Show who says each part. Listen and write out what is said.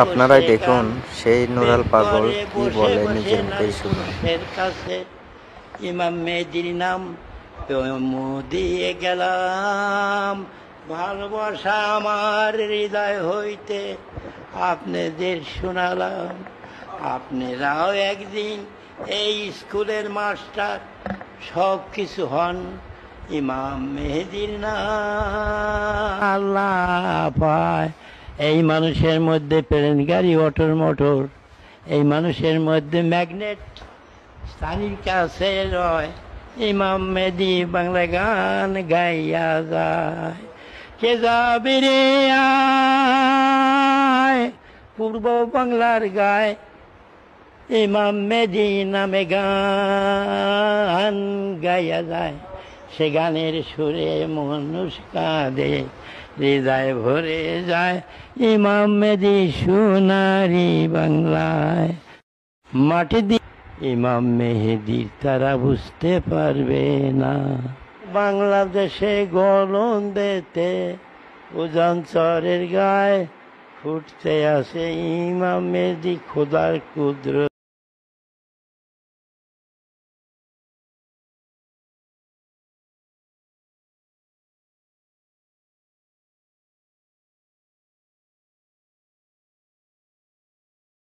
Speaker 1: আপনারাই দেখুন সেই নুরাল পাগল কি বলে নিজের মুখেই শুনুন।
Speaker 2: কাছে ইমাম মেহেদির নাম দিয়ে গেলাম, ভালোবাসা আমার হৃদয় হইতে আপনাদের শোনালাম। আপনারাও একদিন এই স্কুলের মাস্টার সব কিছু হন ইমাম মেহেদির নাম। আল্লাহ পায় এই মানুষের মধ্যে প্লেন গাড়ি, অটোর মোটর, এই মানুষের মধ্যে ম্যাগনেট, স্থানীর কাছে রয় ইমাম মেহেদি বাংলা গান গাইয়া যায়। কে যাবে রে আয় পূর্ব বাংলার গায়, ইমাম মেহেদি নামে গান গাইয়া যায়। সে গানের সুরে মানুষ কাঁদে, হৃদয় ভরে যায় ইমাম মেহেদি সোনারি বাংলায়। মাটি দিয়ে ইমাম মেহেদির তারা বুঝতে পারবে না, বাংলাদেশে গলন দেতে উজান চরের গায়ে ফুটতে আসে ইমাম মেহেদি খোদার কুদরত।